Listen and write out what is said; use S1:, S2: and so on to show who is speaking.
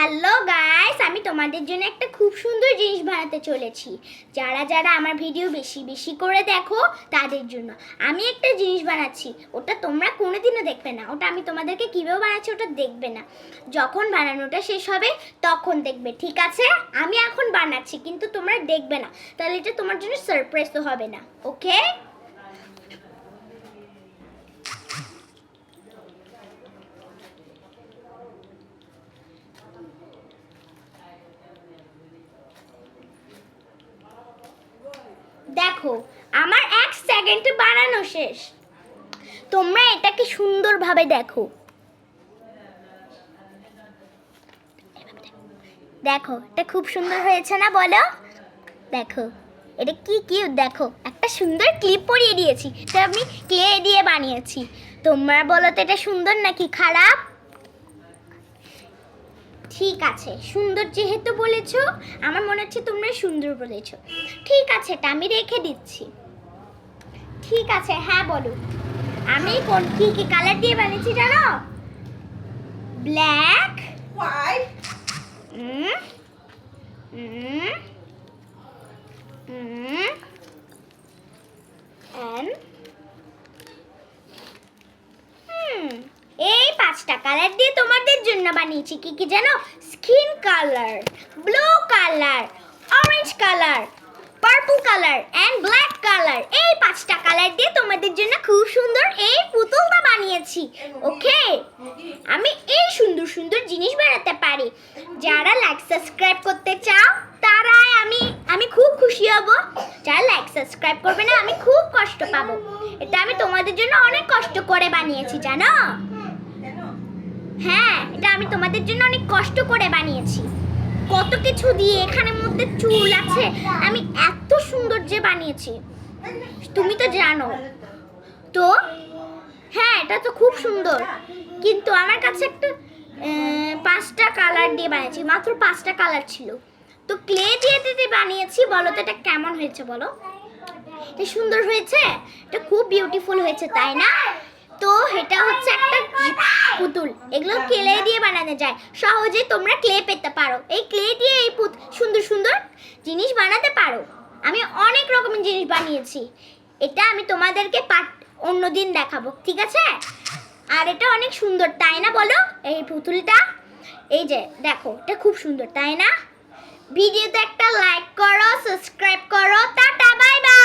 S1: Hello guys, আমি তোমাদের জন্য একটা খুব সুন্দর জিনিস বানাতে চলেছি। যারা যারা আমার ভিডিও বেশি বেশি করে দেখো তাদের জন্য আমি একটা জিনিস বানাচ্ছি। ওটা তোমরা কোনোদিনও দেখবে না। ওটা আমি তোমাদেরকে কীভাবে বানাচ্ছি ওটা দেখবে না, যখন বানানোটা শেষ হবে তখন দেখবে, ঠিক আছে? আমি এখন বানাচ্ছি কিন্তু তোমরা দেখবে না, তাহলে এটা তোমার জন্য সারপ্রাইজ তো হবে না। ওকে, দেখো আমার 1 সেকেন্ডে বানানো শেষ। তোমরা এটাকে সুন্দরভাবে দেখো। দেখো এটা খুব সুন্দর হয়েছে না, বলো? দেখো এটা কি কিউট, দেখো একটা সুন্দর ক্লিপ পরিয়ে দিয়েছি। তো আমি ক্লে দিয়ে বানিয়েছি। তোমরা বলো তো এটা সুন্দর নাকি খারাপ? ঠিক আছে, সুন্দর যেহেতু বলেছো, আমার মনে হচ্ছে তোমরা সুন্দর বলেছো। ঠিক আছে, এটা আমি রেখে দিচ্ছি। ঠিক আছে, হ্যাঁ বলো। আমি কোন কি কি কালার দিয়ে বানিয়েছি জানো? ব্ল্যাক,
S2: হোয়াইট, এই 5টা কালার দিয়ে তোমাদের জন্য বানিয়েছি। কি কি জানো? Skin colour, blue colour, orange colour, purple colour and black colour. এই 5টা কালার দিয়ে তোমাদের জন্য খুব সুন্দর এই পুতুলটা বানিয়েছি। ওকে, আমি এই সুন্দর সুন্দর জিনিস বানাতে পারি। যারা লাইক সাবস্ক্রাইব করতে চাও তারাই আমি খুব খুশি হব। যারা লাইক সাবস্ক্রাইব করবে না আমি খুব কষ্ট পাবো। এটা আমি তোমাদের জন্য অনেক কষ্ট করে বানিয়েছি, জানো? হ্যাঁ, এটা আমি তোমাদের জন্য অনেক কষ্ট করে বানিয়েছি। কত কিছু দিয়ে, এখানের মধ্যে চুল আছে। আমি এত সুন্দর যে বানিয়েছি, তুমি তো জানো। তো হ্যাঁ, এটা তো খুব সুন্দর, কিন্তু আমার কাছে একটা 5টা কালার দিয়ে বানিয়েছি, মাত্র 5টা কালার ছিল। তো ক্লে দিয়ে দিতে বানিয়েছি। বলো তো এটা কেমন হয়েছে, বলো? এটা সুন্দর হয়েছে, এটা খুব বিউটিফুল হয়েছে, তাই না? তো এটা হচ্ছে একটা পুতুল। এগুলো ক্লে দিয়ে বানানো যায়, সহজে তোমরা ক্লে পেতে পারো। এই ক্লে দিয়ে এই সুন্দর সুন্দর জিনিস বানাতে পারো। আমি অনেক রকমের জিনিস বানিয়েছি। এটা আমি তোমাদেরকে অন্যদিন দেখাবো, ঠিক আছে? আর এটা অনেক সুন্দর, তাই না বলো? এই পুতুলটা, এই যে দেখো, এটা খুব সুন্দর, তাই না? ভিডিওতে একটা লাইক করো, সাবস্ক্রাইব করো। Tata, bye bye.